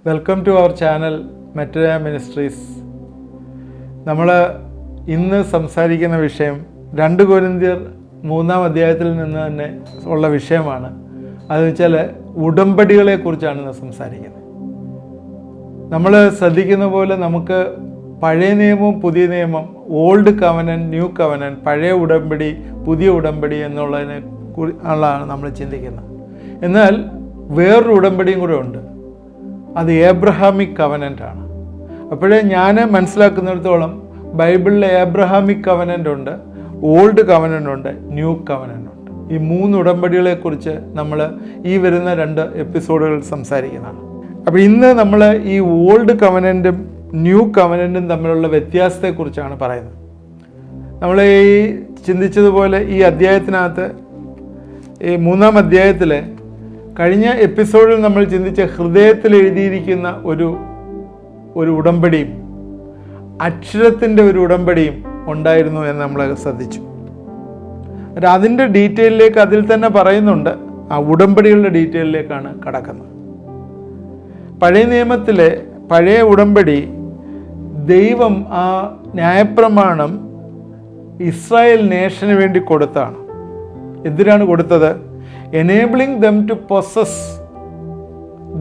Welcome to our channel മെറ്റോയ ministries. നമ്മൾ ഇന്ന് സംസാരിക്കുന്ന വിഷയം 2 കൊരിന്ത്യർ 3-ാം അധ്യായത്തിൽ നിന്ന് തന്നെ ഉള്ള വിഷയമാണ്. അതെന്ന് വെച്ചാൽ ഉടമ്പടികളെക്കുറിച്ചാണ് ഇന്ന് സംസാരിക്കുന്നത്. നമ്മൾ ശ്രദ്ധിക്കുന്ന പോലെ നമുക്ക് പഴയ നിയമവും പുതിയ നിയമം, ഓൾഡ് കവനൻറ്റ്, ന്യൂ കവനൻറ്റ്, പഴയ ഉടമ്പടി, പുതിയ ഉടമ്പടി എന്നുള്ളതിനെ ഉള്ളതാണ് നമ്മൾ ചിന്തിക്കുന്നത്. എന്നാൽ വേറൊരു ഉടമ്പടിയും കൂടെ ഉണ്ട്. അത് ഏബ്രഹാമിക് കവനൻ്റാണ്. അപ്പോഴേ ഞാൻ മനസ്സിലാക്കുന്നിടത്തോളം ബൈബിളിലെ ഏബ്രഹാമിക് കവനൻ്റ് ഉണ്ട്, ഓൾഡ് കവനൻ്റ് ഉണ്ട്, ന്യൂ കവനൻ്റ് ഉണ്ട്. ഈ 3 ഉടമ്പടികളെക്കുറിച്ച് നമ്മൾ ഈ വരുന്ന 2 എപ്പിസോഡുകൾ സംസാരിക്കുന്നതാണ്. അപ്പോൾ ഇന്ന് നമ്മൾ ഈ ഓൾഡ് കവനൻറ്റും ന്യൂ കവനൻറ്റും തമ്മിലുള്ള വ്യത്യാസത്തെക്കുറിച്ചാണ് പറയുന്നത്. നമ്മൾ ഈ ചിന്തിച്ചതുപോലെ ഈ അധ്യായത്തിനകത്ത്, ഈ 3-ാം അധ്യായത്തിൽ കഴിഞ്ഞ എപ്പിസോഡിൽ നമ്മൾ ചിന്തിച്ച ഹൃദയത്തിൽ എഴുതിയിരിക്കുന്ന ഒരു ഉടമ്പടിയും അക്ഷരത്തിൻ്റെ ഒരു ഉടമ്പടിയും ഉണ്ടായിരുന്നു എന്ന് നമ്മൾ ശ്രദ്ധിച്ചു. അതിൻ്റെ ഡീറ്റെയിലേക്ക് അതിൽ തന്നെ പറയുന്നുണ്ട്. ആ ഉടമ്പടികളുടെ ഡീറ്റെയിലേക്കാണ് കടക്കുന്നത്. പഴയ നിയമത്തിലെ പഴയ ഉടമ്പടി, ദൈവം ആ ന്യായപ്രമാണം ഇസ്രായേൽ നേഷന് വേണ്ടി കൊടുത്താണ്. എന്തിനാണ് കൊടുത്തത്? enabling them to possess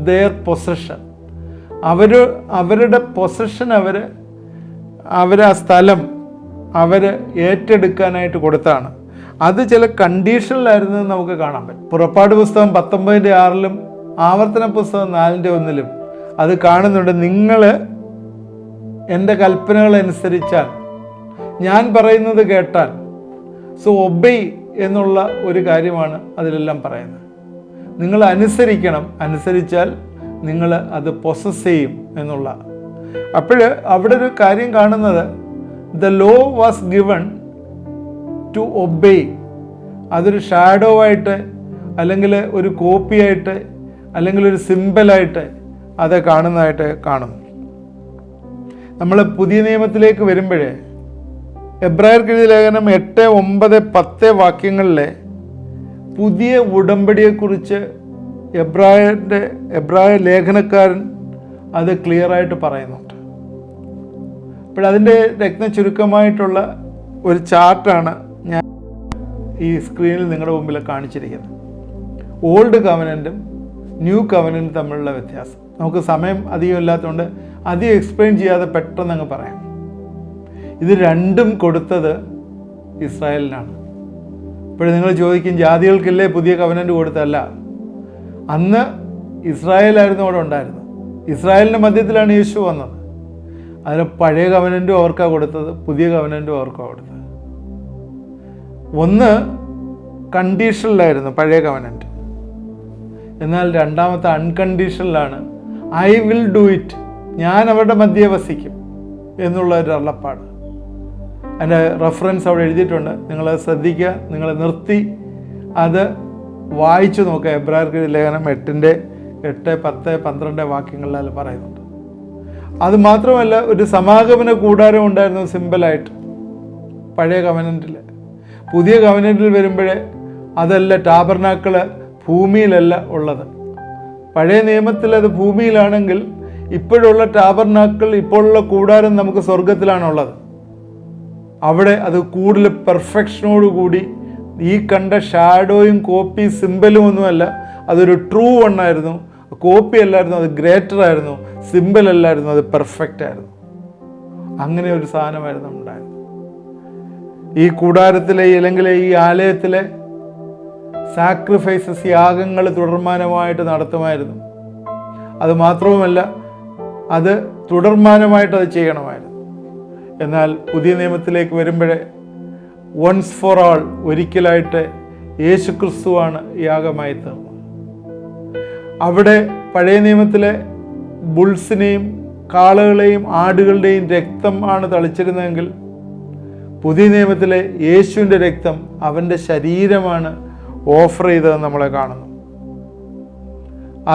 their possession. അവരുടെ പൊസഷൻ ആ സ്ഥലം ഏറ്റെടുക്കാനായിട്ട് കൊടുത്താണ്. അത് ചില കണ്ടീഷനിലായിരുന്നു നമുക്ക് കാണാൻ പറ്റും. പുറപ്പാട് പുസ്തകം 19:6 ആവർത്തന പുസ്തകം 4:1 അത് കാണുന്നുണ്ട്. നിങ്ങൾ എൻ്റെ കൽപ്പനകൾ അനുസരിച്ചാൽ, ഞാൻ പറയുന്നത് കേട്ടാൽ, സോ ഒബൈ എന്നുള്ള ഒരു കാര്യമാണ് അതിലെല്ലാം പറയുന്നത്. നിങ്ങൾ അനുസരിക്കണം, അനുസരിച്ചാൽ നിങ്ങൾ അത് പൊസസ് ചെയ്യും എന്നുള്ള. അപ്പോൾ അവിടെ ഒരു കാര്യം കാണുന്നത്, the law was given to obey. അതൊരു ഷാഡോ ആയിട്ട്, അല്ലെങ്കിൽ ഒരു കോപ്പിയായിട്ട്, അല്ലെങ്കിൽ ഒരു സിമ്പലായിട്ട് അത് കാണുന്നതായിട്ട് കാണുന്നു. നമ്മൾ പുതിയ നിയമത്തിലേക്ക് വരുമ്പോഴേ എബ്രായർക്ക് എഴുതിയ ലേഖനം 8, 9, 10 വാക്യങ്ങളിലെ പുതിയ ഉടമ്പടിയെക്കുറിച്ച് എബ്രായ ലേഖനക്കാരൻ അത് ക്ലിയറായിട്ട് പറയുന്നുണ്ട്. അപ്പോഴതിൻ്റെ ചുരുക്കമായിട്ടുള്ള ഒരു ചാർട്ടാണ് ഞാൻ ഈ സ്ക്രീനിൽ നിങ്ങളുടെ മുമ്പിൽ കാണിച്ചിരിക്കുന്നത്. ഓൾഡ് കവനൻറ്റും ന്യൂ കവനൻറ്റും തമ്മിലുള്ള വ്യത്യാസം. നമുക്ക് സമയം അധികം ഇല്ലാത്തതുകൊണ്ട് അധികം എക്സ്പ്ലെയിൻ ചെയ്യാതെ പെട്ടെന്ന് അങ്ങ് പറയാം. ഇത് രണ്ടും കൊടുത്തത് ഇസ്രായേലിനാണ്. ഇപ്പോൾ നിങ്ങൾ ചോദിക്കും, ജാതികൾക്കില്ലേ പുതിയ കവനൻ്റ് കൊടുത്തല്ല. അന്ന് ഇസ്രായേലായിരുന്നു അവിടെ ഉണ്ടായിരുന്നത്. ഇസ്രായേലിൻ്റെ മധ്യത്തിലാണ് യേശു വന്നത്. അതിന് പഴയ കവനൻ്റും അവർക്കാണ് കൊടുത്തത്, പുതിയ കവനൻ്റും അവർക്കാണ് കൊടുത്തത്. ഒന്ന് കണ്ടീഷനിലായിരുന്നു പഴയ കവനൻ്റ്. എന്നാൽ രണ്ടാമത്തെ അൺകണ്ടീഷനിലാണ്. ഐ വിൽ ഡു ഇറ്റ്, ഞാൻ അവരുടെ മധ്യേ വസിക്കും എന്നുള്ള ഒരു അരുളപ്പാട്. അതിൻ്റെ റെഫറൻസ് അവിടെ എഴുതിയിട്ടുണ്ട്. നിങ്ങൾ ശ്രദ്ധിക്കുക, നിങ്ങൾ നിർത്തി അത് വായിച്ചു നോക്കുക. എബ്രായർക്ക് ലേഖനം 8, 10, 12 വാക്യങ്ങളിൽ പറയുന്നുണ്ട്. അത് മാത്രമല്ല, ഒരു സമാഗമന കൂടാരം ഉണ്ടായിരുന്നു സിമ്പിളായിട്ട് പഴയ കവനൻറ്റിൽ. പുതിയ കവനൻറ്റിൽ വരുമ്പോഴേ അതല്ല, ടാബർനാക്കൾ ഭൂമിയിലല്ല ഉള്ളത്. പഴയ നിയമത്തിൽ അത് ഭൂമിയിലാണെങ്കിൽ, ഇപ്പോഴുള്ള ടാബർനാക്കൾ, ഇപ്പോഴുള്ള കൂടാരം നമുക്ക് സ്വർഗത്തിലാണുള്ളത്. അവിടെ അത് കൂടുതൽ പെർഫെക്ഷനോടുകൂടി, ഈ കണ്ട ഷാഡോയും കോപ്പി സിമ്പലും ഒന്നുമല്ല, അതൊരു ട്രൂ വണ്ണായിരുന്നു. കോപ്പി അല്ലായിരുന്നു, അത് ഗ്രേറ്റർ ആയിരുന്നു. സിമ്പൽ അല്ലായിരുന്നു, അത് പെർഫെക്റ്റ് ആയിരുന്നു. അങ്ങനെ ഒരു സാധനമായിരുന്നു ഉണ്ടായിരുന്നത്. ഈ കൂടാരത്തിലെ, അല്ലെങ്കിൽ ഈ ആലയത്തിലെ സാക്രിഫൈസസ്, യാഗങ്ങൾ തുടർമാനമായിട്ട് നടത്തുമായിരുന്നു. അത് മാത്രവുമല്ല, അത് തുടർമാനമായിട്ട് അത് ചെയ്യണമായിരുന്നു. എന്നാൽ പുതിയ നിയമത്തിലേക്ക് വരുമ്പോഴേ വൺസ് ഫോർ ആൾ, ഒരിക്കലായിട്ട് യേശു ക്രിസ്തുവാണ് യാഗമായി തീർന്നത്. അവിടെ പഴയ നിയമത്തിലെ ബുൾസിനെയും കാളകളെയും ആടുകളുടെയും രക്തം ആണ് തളിച്ചിരുന്നതെങ്കിൽ, പുതിയ നിയമത്തിലെ യേശുവിൻ്റെ രക്തം, അവൻ്റെ ശരീരമാണ് ഓഫർ ചെയ്തതെന്ന് നമ്മളെ കാണുന്നു.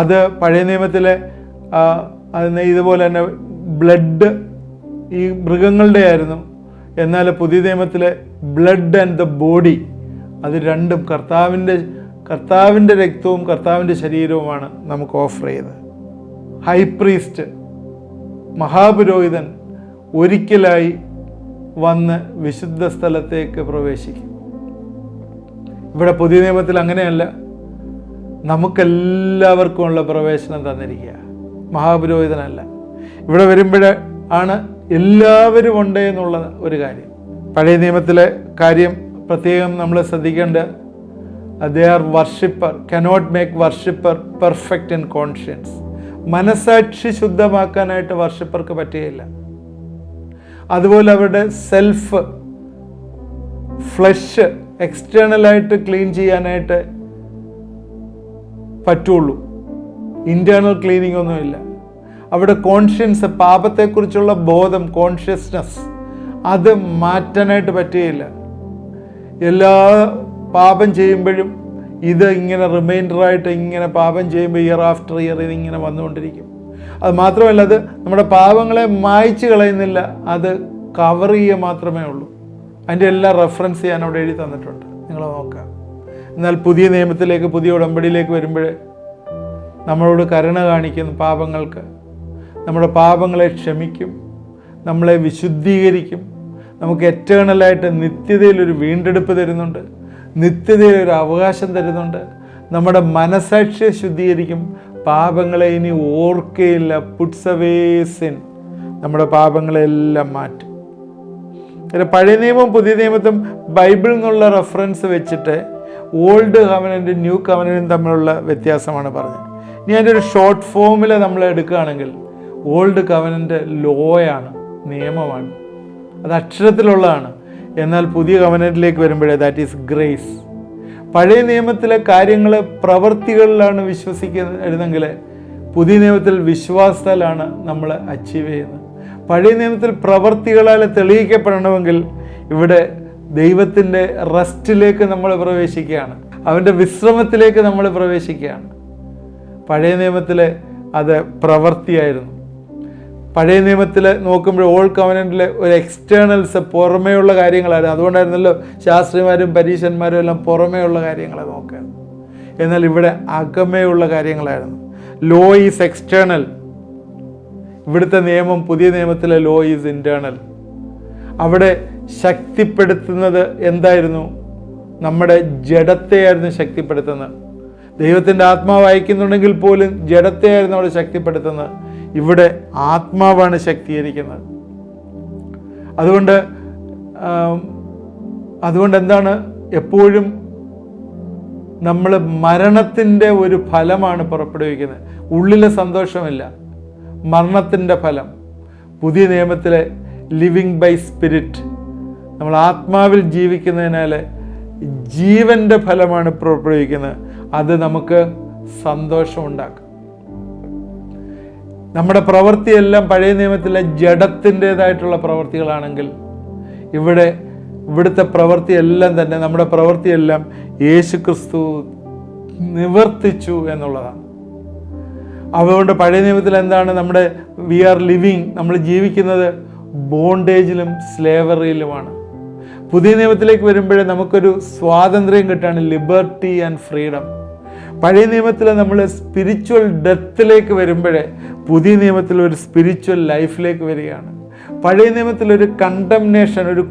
അത് പഴയ നിയമത്തിലെ ഇതുപോലെ തന്നെ ബ്ലഡ് ഈ മൃഗങ്ങളുടെ ആയിരുന്നു. എന്നാൽ പുതിയ നിയമത്തിലെ ബ്ലഡ് ആൻഡ് ദ ബോഡി, അത് രണ്ടും കർത്താവിൻ്റെ രക്തവും കർത്താവിൻ്റെ ശരീരവുമാണ് നമുക്ക് ഓഫർ ചെയ്തത്. ഹൈ പ്രീസ്റ്റ്, മഹാപുരോഹിതൻ ഒരിക്കലായി വന്ന് വിശുദ്ധ സ്ഥലത്തേക്ക് പ്രവേശിക്കും. ഇവിടെ പുതിയ നിയമത്തിൽ അങ്ങനെയല്ല, നമുക്കെല്ലാവർക്കുമുള്ള പ്രവേശനം തന്നിരിക്കുക. മഹാപുരോഹിതനല്ല. ഇവിടെ വരുമ്പോഴാണ് എല്ലാവരും ഉണ്ട് എന്നുള്ള ഒരു കാര്യം. പഴയ നിയമത്തിലെ കാര്യം പ്രത്യേകം നമ്മൾ ശ്രദ്ധിക്കേണ്ട, they are worshipper, cannot make worshipper perfect in conscience. മനസാക്ഷി ശുദ്ധമാക്കാനായിട്ട് വർഷിപ്പർക്ക് പറ്റുകയില്ല. അതുപോലെ അവരുടെ സെൽഫ് ഫ്ലഷ് എക്സ്റ്റേണലായിട്ട് ക്ലീൻ ചെയ്യാനായിട്ട് പറ്റുള്ളൂ. ഇൻറ്റേർണൽ ക്ലീനിങ് ഒന്നുമില്ല. അവിടെ കോൺഷ്യൻസ്, പാപത്തെക്കുറിച്ചുള്ള ബോധം, കോൺഷ്യസ്നസ്, അത് മാറ്റാനായിട്ട് പറ്റുകയില്ല. എല്ലാ പാപം ചെയ്യുമ്പോഴും ഇത് ഇങ്ങനെ റിമൈൻഡറായിട്ട് ഇങ്ങനെ പാപം ചെയ്യുമ്പോൾ ഇയർ ആഫ്റ്റർ ഇയർ ഇതിങ്ങനെ വന്നുകൊണ്ടിരിക്കും. അത് മാത്രമല്ല, അത് നമ്മുടെ പാപങ്ങളെ മായ്ച്ചു കളയുന്നില്ല, അത് കവർ ചെയ്യുക മാത്രമേ ഉള്ളൂ. അതിൻ്റെ എല്ലാ റെഫറൻസ് ഞാൻ അവിടെ എഴുതി തന്നിട്ടുണ്ട്, നിങ്ങൾ നോക്കാം. എന്നാൽ പുതിയ നിയമത്തിലേക്ക്, പുതിയ ഉടമ്പടിയിലേക്ക് വരുമ്പോൾ നമ്മളോട് കരുണ കാണിക്കുന്ന പാപങ്ങൾക്ക് നമ്മുടെ പാപങ്ങളെ ക്ഷമിക്കും, നമ്മളെ വിശുദ്ധീകരിക്കും, നമുക്ക് എറ്റേണലായിട്ട് നിത്യതയിലൊരു വീണ്ടെടുപ്പ് തരുന്നുണ്ട്, നിത്യതയിലൊരു അവകാശം തരുന്നുണ്ട്, നമ്മുടെ മനസാക്ഷിയെ ശുദ്ധീകരിക്കും, പാപങ്ങളെ ഇനി ഓർക്കയില്ല, പുട്സ് അവേ സിൻ, നമ്മുടെ പാപങ്ങളെല്ലാം മാറ്റും. പഴയ നിയമവും പുതിയ നിയമത്തും ബൈബിളിൽ നിന്നുള്ള റെഫറൻസ് വെച്ചിട്ട് ഓൾഡ് കവനൻറ്റും ന്യൂ കവനൻറ്റും തമ്മിലുള്ള വ്യത്യാസമാണ് പറഞ്ഞത്. ഇനി അതിൻ്റെ ഒരു ഷോർട്ട് ഫോമിൽ നമ്മൾ എടുക്കുകയാണെങ്കിൽ, ഓൾഡ് കവനൻറ്റ് ലോയാണ്, നിയമമാണ്, അത് അക്ഷരത്തിലുള്ളതാണ്. എന്നാൽ പുതിയ കവനൻറ്റിലേക്ക് വരുമ്പോഴേ ദാറ്റ് ഈസ് ഗ്രേസ്. പഴയ നിയമത്തിലെ കാര്യങ്ങൾ പ്രവൃത്തികളിലാണ് വിശ്വസിക്കുന്നതെങ്കിൽ പുതിയ നിയമത്തിൽ വിശ്വാസത്താലാണ് നമ്മൾ അച്ചീവ് ചെയ്യുന്നത്. പഴയ നിയമത്തിൽ പ്രവൃത്തികളാൽ തെളിയിക്കപ്പെടണമെങ്കിൽ ഇവിടെ ദൈവത്തിൻ്റെ റെസ്റ്റിലേക്ക് നമ്മൾ പ്രവേശിക്കുകയാണ്, അവൻ്റെ വിശ്രമത്തിലേക്ക് നമ്മൾ പ്രവേശിക്കുകയാണ്. പഴയ നിയമത്തിൽ അത് പ്രവൃത്തിയായിരുന്നു. പഴയ നിയമത്തിൽ നോക്കുമ്പോൾ ഓൾഡ് കവനൻറ്റിലെ ഒരു എക്സ്റ്റേണൽസ്, പുറമേയുള്ള കാര്യങ്ങളായിരുന്നു. അതുകൊണ്ടായിരുന്നല്ലോ ശാസ്ത്രിമാരും പരീശന്മാരും എല്ലാം പുറമേയുള്ള കാര്യങ്ങളെ നോക്കുകയാണ്. എന്നാൽ ഇവിടെ അകമേയുള്ള കാര്യങ്ങളായിരുന്നു. Law is external. ഇവിടുത്തെ നിയമം, പുതിയ നിയമത്തിലെ ലോ ഈസ് ഇൻറ്റേർണൽ. അവിടെ ശക്തിപ്പെടുത്തുന്നത് എന്തായിരുന്നു? നമ്മുടെ ജഡത്തെയായിരുന്നു ശക്തിപ്പെടുത്തുന്നത്. ദൈവത്തിൻ്റെ ആത്മാവ് അയക്കുന്നുണ്ടെങ്കിൽ പോലും ജഡത്തെയായിരുന്നു അവിടെ ശക്തിപ്പെടുത്തുന്നത്. ഇവിടെ ആത്മാവാണ് ശക്തീകരിക്കുന്നത്. അതുകൊണ്ട് എന്താണ്, എപ്പോഴും നമ്മൾ മരണത്തിൻ്റെ ഒരു ഫലമാണ് പുറപ്പെടുവിക്കുന്നത്, ഉള്ളിലെ സന്തോഷമില്ല, മരണത്തിൻ്റെ ഫലം. പുതിയ നിയമത്തിലെ ലിവിങ് ബൈ സ്പിരിറ്റ്, നമ്മൾ ആത്മാവിൽ ജീവിക്കുന്നതിനാൽ ജീവൻ്റെ ഫലമാണ് പുറപ്പെടുവിക്കുന്നത്. അത് നമുക്ക് സന്തോഷമുണ്ടാക്കും. നമ്മുടെ പ്രവൃത്തിയെല്ലാം പഴയ നിയമത്തിലെ ജഡത്തിൻ്റേതായിട്ടുള്ള പ്രവൃത്തികളാണെങ്കിൽ ഇവിടുത്തെ പ്രവൃത്തിയെല്ലാം തന്നെ, നമ്മുടെ പ്രവൃത്തിയെല്ലാം യേശുക്രിസ്തു നിവർത്തിച്ചു എന്നുള്ളതാണ്. അതുകൊണ്ട് പഴയ നിയമത്തിൽ എന്താണ്, നമ്മുടെ വി ആർ ലിവിങ്, നമ്മൾ ജീവിക്കുന്നത് ബോണ്ടേജിലും സ്ലേവറിയിലുമാണ്. പുതിയ നിയമത്തിലേക്ക് വരുമ്പോഴേ നമുക്കൊരു സ്വാതന്ത്ര്യം കിട്ടുകയാണ്, ലിബർട്ടി ആൻഡ് ഫ്രീഡം. പഴയ നിയമത്തിൽ നമ്മൾ സ്പിരിച്വൽ ഡെത്തിലേക്ക് വരുമ്പോഴേ പുതിയ നിയമത്തിൽ ഒരു സ്പിരിച്വൽ ലൈഫിലേക്ക് വരികയാണ്. പഴയ നിയമത്തിലൊരു കണ്ടംനേഷൻ, ഒരു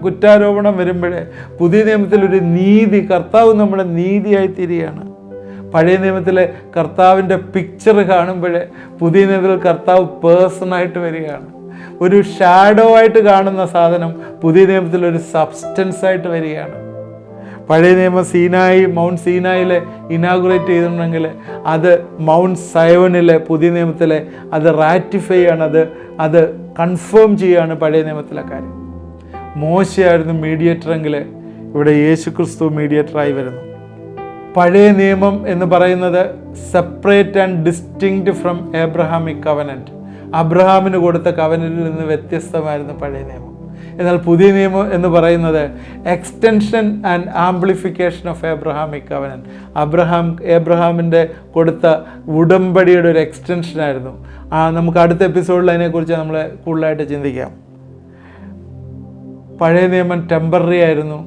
കുറ്റാരോപണം വരുമ്പോഴേ പുതിയ നിയമത്തിലൊരു നീതി, കർത്താവ് നമ്മുടെ നീതിയായി തീരുകയാണ്. പഴയ നിയമത്തിലെ കർത്താവിൻ്റെ പിക്ചർ കാണുമ്പോഴേ പുതിയ നിയമത്തിൽ കർത്താവ് പേഴ്സണായിട്ട് വരികയാണ്. ഒരു ഷാഡോ ആയിട്ട് കാണുന്ന സാധനം പുതിയ നിയമത്തിൽ ഒരു സബ്സ്റ്റൻസ് ആയിട്ട് വരികയാണ്. പഴയ നിയമം മൗണ്ട് സീനായിലെ ഇനാഗുറേറ്റ് ചെയ്തിട്ടുണ്ടെങ്കിൽ അത് മൗണ്ട് സയോനിലെ പുതിയ നിയമത്തിലെ അത് റാറ്റിഫൈ ചെയ്യാണ്, അത് കൺഫേം ചെയ്യുകയാണ് പഴയ നിയമത്തിലെ കാര്യം. മോശയായിരുന്നു മീഡിയേറ്ററെങ്കിൽ ഇവിടെ യേശുക്രിസ്തു മീഡിയേറ്ററായി വരുന്നു. പഴയ നിയമം എന്ന് പറയുന്നത് separate and distinct from Abrahamic covenant. അബ്രഹാമിന് കൊടുത്ത കവനൻറ്റിൽ നിന്ന് വ്യത്യസ്തമായിരുന്നു പഴയ നിയമം. എന്നാൽ പുതിയ നിയമം എന്ന് പറയുന്നത് extension and amplification of Abrahamic covenant. എബ്രഹാമിൻ്റെ കൊടുത്ത ഉടമ്പടിയുടെ ഒരു എക്സ്റ്റൻഷനായിരുന്നു. നമുക്ക് അടുത്ത എപ്പിസോഡിൽ അതിനെക്കുറിച്ച് നമ്മൾ കൂടുതലായിട്ട് ചിന്തിക്കാം. പഴയ നിയമം ടെമ്പററി ആയിരുന്നു,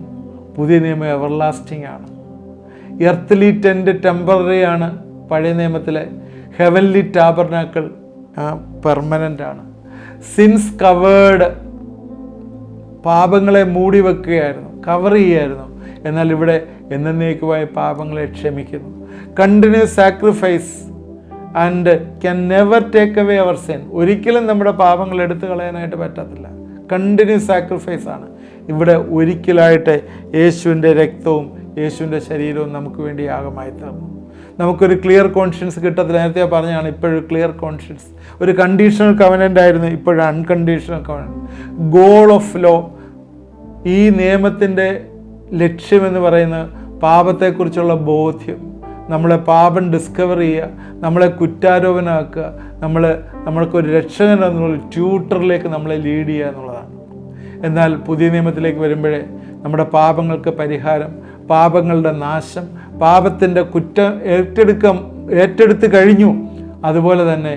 പുതിയ നിയമം എവർലാസ്റ്റിംഗ് ആണ്. എർത്തലി ടെൻറ്റ് ടെമ്പററി ആണ് പഴയ നിയമത്തിലെ, ഹെവൻലി ടാബർനാക്കിൾ പെർമനൻ്റ് ആണ്. സിൻസ് കവേർഡ്, പാപങ്ങളെ മൂടി വെക്കുകയായിരുന്നു, കവർ ചെയ്യുമായിരുന്നു. എന്നാൽ ഇവിടെ എന്നേക്കുമായി പാപങ്ങളെ ക്ഷമിക്കുന്നു. Continuous sacrifice and can never take away our sin. ഒരിക്കലും നമ്മുടെ പാപങ്ങൾ എടുത്തു കളയാനായിട്ട് പറ്റത്തില്ല. കണ്ടിന്യൂസ് സാക്രിഫൈസ് ആണ്. ഇവിടെ ഒരിക്കലായിട്ട് യേശുവിൻ്റെ രക്തവും യേശുവിൻ്റെ ശരീരവും നമുക്ക് വേണ്ടി യാഗമായി തീർന്നു. നമുക്കൊരു ക്ലിയർ കോൺഷ്യൻസ് കിട്ടത്തില്ല. നേരത്തെ പറഞ്ഞാണ്, ഇപ്പോഴൊരു ക്ലിയർ കോൺഷ്യൻസ്. ഒരു കണ്ടീഷണൽ കവനൻ്റ് ആയിരുന്നു, ഇപ്പോഴും unconditional covenant. Goal of law, ഈ നിയമത്തിൻ്റെ ലക്ഷ്യമെന്ന് പറയുന്നത് പാപത്തെക്കുറിച്ചുള്ള ബോധ്യം, നമ്മളെ പാപം ഡിസ്കവർ ചെയ്യുക, നമ്മളെ കുറ്റാരോപണമാക്കുക, നമ്മൾക്കൊരു രക്ഷകൻ എന്നുള്ള ട്യൂട്ടറിലേക്ക് നമ്മളെ ലീഡ് ചെയ്യുക എന്നുള്ളതാണ്. എന്നാൽ പുതിയ നിയമത്തിലേക്ക് വരുമ്പോഴേ നമ്മുടെ പാപങ്ങൾക്ക് പരിഹാരം, പാപങ്ങളുടെ നാശം, പാപത്തിൻ്റെ കുറ്റം ഏറ്റെടുത്ത് കഴിഞ്ഞു. അതുപോലെ തന്നെ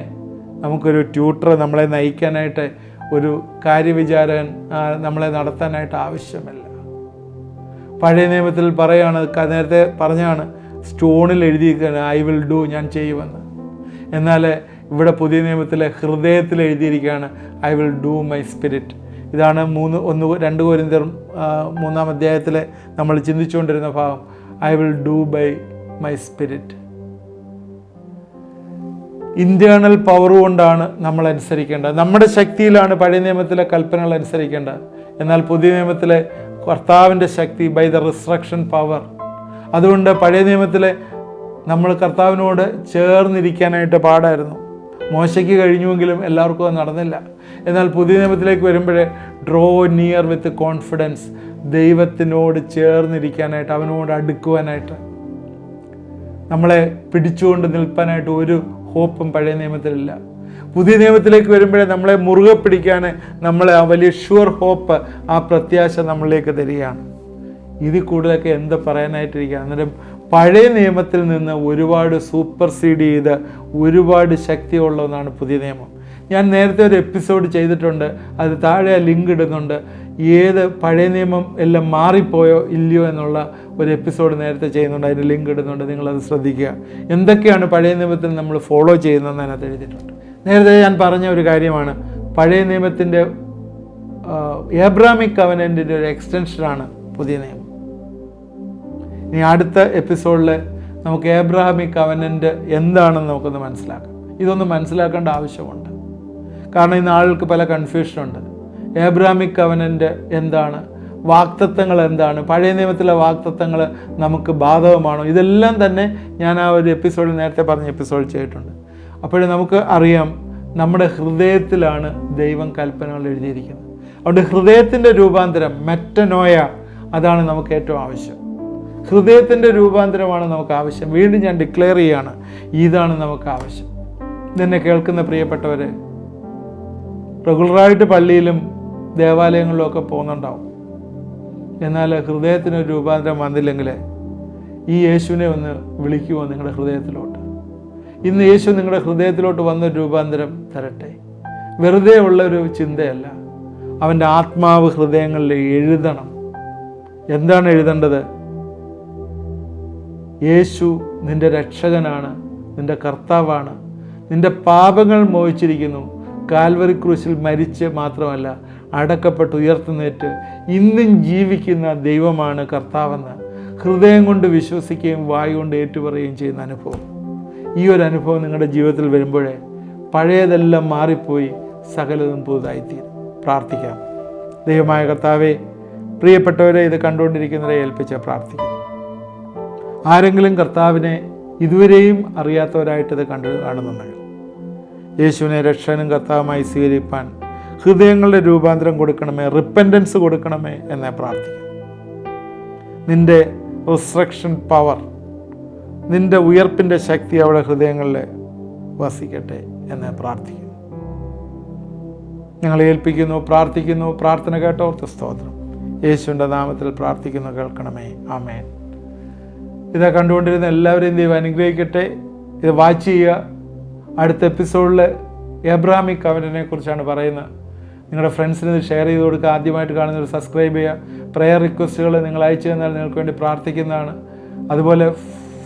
നമുക്കൊരു ട്യൂട്ടർ നമ്മളെ നയിക്കാനായിട്ട്, ഒരു കാര്യവിചാരകൻ നമ്മളെ നടത്താനായിട്ട് ആവശ്യമില്ല. പഴയ നിയമത്തിൽ പറയാണ്, നേരത്തെ പറഞ്ഞാണ്, സ്റ്റോണിൽ എഴുതിയിരിക്കുകയാണ് ഐ വിൽ ഡു, ഞാൻ ചെയ്യുമെന്ന്. എന്നാൽ ഇവിടെ പുതിയ നിയമത്തിലെ ഹൃദയത്തിൽ എഴുതിയിരിക്കുകയാണ് I will do my spirit. ഇതാണ് 2 കൊരിന്ത്യർ 3-ാം അധ്യായത്തിൽ നമ്മൾ ചിന്തിച്ചുകൊണ്ടിരുന്ന ഭാഗം. I will do by my spirit. Internal power കൊണ്ടാണ് നമ്മൾ അനുസരിക്കേണ്ടത്. നമ്മുടെ ശക്തിയിലാണ് പഴയ നിയമത്തിലെ കൽപ്പനകൾ അനുസരിക്കേണ്ടത്. എന്നാൽ പുതിയ നിയമത്തിലെ കർത്താവിൻ്റെ ശക്തി ബൈ ദ റിസ്ട്രക്ഷൻ പവർ. അതുകൊണ്ട് പഴയ നിയമത്തിലെ നമ്മൾ കർത്താവിനോട് ചേർന്നിരിക്കാനായിട്ട് പാടായിരുന്നു. മോശയ്ക്ക് കഴിഞ്ഞുവെങ്കിലും എല്ലാവർക്കും അത് നടന്നില്ല. എന്നാൽ പുതിയ നിയമത്തിലേക്ക് വരുമ്പോഴേ ഡ്രോ നിയർ വിത്ത് കോൺഫിഡൻസ്, ദൈവത്തിനോട് ചേർന്നിരിക്കാനായിട്ട്, അവനോട് അടുക്കുവാനായിട്ട്, നമ്മളെ പിടിച്ചുകൊണ്ട് നിൽപ്പാനായിട്ട് ഒരു ഹോപ്പും പഴയ നിയമത്തിലില്ല. പുതിയ നിയമത്തിലേക്ക് വരുമ്പോഴേ നമ്മളെ മുറുകെ പിടിക്കാൻ നമ്മളെ ആ വലിയ ഷുവർ ഹോപ്പ്, ആ പ്രത്യാശ നമ്മളിലേക്ക് തരികയാണ്. ഇതിൽ കൂടുതലൊക്കെ എന്ത് പറയാനായിട്ടിരിക്കുക. അന്നേരം പഴയ നിയമത്തിൽ നിന്ന് ഒരുപാട് സൂപ്പർസീഡ് ചെയ്ത് ഒരുപാട് ശക്തിയുള്ള ഒന്നാണ് പുതിയ നിയമം. ഞാൻ നേരത്തെ ഒരു എപ്പിസോഡ് ചെയ്തിട്ടുണ്ട്, അത് താഴെ ലിങ്ക് ഇടുന്നുണ്ട്. ഏത് പഴയ നിയമം എല്ലാം മാറിപ്പോയോ ഇല്ലയോ എന്നുള്ള ഒരു എപ്പിസോഡ് നേരത്തെ ചെയ്യുന്നുണ്ട്, അതിന് ലിങ്ക് ഇടുന്നുണ്ട്, നിങ്ങളത് ശ്രദ്ധിക്കുക. എന്തൊക്കെയാണ് പഴയ നിയമത്തിൽ നമ്മൾ ഫോളോ ചെയ്യുന്നതെന്ന് അതിനകത്ത് എഴുതിയിട്ടുണ്ട്. നേരത്തെ ഞാൻ പറഞ്ഞ ഒരു കാര്യമാണ്, പഴയ നിയമത്തിൻ്റെ ഏബ്രാമിക് കവനൻറ്റിൻ്റെ ഒരു എക്സ്റ്റൻഷനാണ് പുതിയ നിയമം. ഇനി അടുത്ത എപ്പിസോഡിൽ നമുക്ക് ഏബ്രഹാമിക് കവനൻറ്റ് എന്താണെന്ന് നമുക്കൊന്ന് മനസ്സിലാക്കാം. ഇതൊന്ന് മനസ്സിലാക്കേണ്ട ആവശ്യമുണ്ട്. കാരണം ഇന്ന് ആളുകൾക്ക് പല കൺഫ്യൂഷനുണ്ട്. ഏബ്രഹാമിക് കവനൻറ്റ് എന്താണ്, വാഗ്ദത്തങ്ങൾ എന്താണ്, പഴയ നിയമത്തിലെ വാഗ്ദത്തങ്ങൾ നമുക്ക് ബാധകമാണോ, ഇതെല്ലാം തന്നെ ഞാൻ ആ ഒരു എപ്പിസോഡിൽ, നേരത്തെ പറഞ്ഞ എപ്പിസോഡ് ചെയ്തിട്ടുണ്ട്. അപ്പോഴേ നമുക്ക് അറിയാം, നമ്മുടെ ഹൃദയത്തിലാണ് ദൈവം കൽപ്പനകൾ എഴുതിയിരിക്കുന്നത്. അതുകൊണ്ട് ഹൃദയത്തിൻ്റെ രൂപാന്തരം, മെറ്റനോയ, അതാണ് നമുക്ക് ഏറ്റവും ആവശ്യം. ഹൃദയത്തിൻ്റെ രൂപാന്തരമാണ് നമുക്ക് ആവശ്യം. വീണ്ടും ഞാൻ ഡിക്ലെയർ ചെയ്യുകയാണ്, ഇതാണ് നമുക്ക് ആവശ്യം. ഇതെന്നെ കേൾക്കുന്ന പ്രിയപ്പെട്ടവരെ, റെഗുലറായിട്ട് പള്ളിയിലും ദേവാലയങ്ങളിലും ഒക്കെ പോകുന്നുണ്ടാവും. എന്നാൽ ഹൃദയത്തിനൊരു രൂപാന്തരം വന്നില്ലെങ്കിൽ ഈ യേശുവിനെ ഒന്ന് വിളിക്കുമോ നിങ്ങളുടെ ഹൃദയത്തിലോട്ട്? ഇന്ന് യേശു നിങ്ങളുടെ ഹൃദയത്തിലോട്ട് വന്നൊരു രൂപാന്തരം തരട്ടെ. വെറുതെ ഉള്ളൊരു ചിന്തയല്ല, അവൻ്റെ ആത്മാവ് ഹൃദയങ്ങളിൽ എഴുതണം. എന്താണ് എഴുതേണ്ടത്? യേശു നിൻ്റെ രക്ഷകനാണ്, നിൻ്റെ കർത്താവാണ്, നിൻ്റെ പാപങ്ങൾ മോചിച്ചിരിക്കുന്നു, കാൽവറി ക്രൂശിൽ മരിച്ച് മാത്രമല്ല അടക്കപ്പെട്ട് ഉയർത്തുന്നേറ്റ് ഇന്നും ജീവിക്കുന്ന ദൈവമാണ് കർത്താവെന്ന് ഹൃദയം കൊണ്ട് വിശ്വസിക്കുകയും വായു കൊണ്ട് ഏറ്റുപറയുകയും ചെയ്യുന്ന അനുഭവം. ഈ ഒരു അനുഭവം നിങ്ങളുടെ ജീവിതത്തിൽ വരുമ്പോഴേ പഴയതെല്ലാം മാറിപ്പോയി സകലതും പുതുതായിത്തീരും. പ്രാർത്ഥിക്കാം. ദൈവമായ കർത്താവേ, പ്രിയപ്പെട്ടവരെ ഇത് കണ്ടുകൊണ്ടിരിക്കുന്നവരെ ഏൽപ്പിച്ച് പ്രാർത്ഥിക്കുന്നു. ആരെങ്കിലും കർത്താവിനെ ഇതുവരെയും അറിയാത്തവരായിട്ടത് കാണുന്നുണ്ടെങ്കിൽ യേശുവിനെ രക്ഷകനും കർത്താവുമായി സ്വീകരിപ്പാൻ ഹൃദയങ്ങളുടെ രൂപാന്തരം കൊടുക്കണമേ, റിപ്പൻറ്റൻസ് കൊടുക്കണമേ എന്ന് പ്രാർത്ഥിക്കും. നിൻ്റെ റിസ്ട്രക്ഷൻ പവർ, നിൻ്റെ ഉയർപ്പിൻ്റെ ശക്തി അവിടെ ഹൃദയങ്ങളിൽ വസിക്കട്ടെ എന്ന് പ്രാർത്ഥിക്കുന്നു. ഞങ്ങളെ ഏൽപ്പിക്കുന്നു, പ്രാർത്ഥിക്കുന്നു. പ്രാർത്ഥന കേട്ടോർത്ത് സ്തോത്രം. യേശുവിൻ്റെ നാമത്തിൽ പ്രാർത്ഥിക്കുന്നു, കേൾക്കണമേ. ആമേൻ. ഇത് കണ്ടുകൊണ്ടിരുന്ന എല്ലാവരെയും ദൈവം അനുഗ്രഹിക്കട്ടെ. ഇത് വാച്ച് ചെയ്യുക. അടുത്ത എപ്പിസോഡിൽ എബ്രാമിക് കവനനെ കുറിച്ചാണ് പറയുന്നത്. നിങ്ങളുടെ ഫ്രണ്ട്സിന് ഇത് ഷെയർ ചെയ്ത് കൊടുക്കുക. ആദ്യമായിട്ട് കാണുന്നവർ സബ്സ്ക്രൈബ് ചെയ്യുക. പ്രെയർ റിക്വസ്റ്റുകൾ നിങ്ങൾ അയച്ചു തന്നാൽ നിങ്ങൾക്ക് വേണ്ടി പ്രാർത്ഥിക്കുന്നതാണ്. അതുപോലെ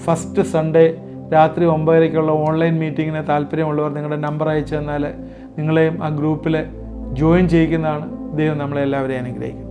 ഫസ്റ്റ് സൺഡേ രാത്രി 9:30 ഓൺലൈൻ മീറ്റിങ്ങിന് താല്പര്യമുള്ളവർ നിങ്ങളുടെ നമ്പർ അയച്ചു തന്നാൽ നിങ്ങളെയും ആ ഗ്രൂപ്പിൽ ജോയിൻ ചെയ്യിക്കുന്നതാണ്. ദൈവം നമ്മളെല്ലാവരെയും അനുഗ്രഹിക്കും.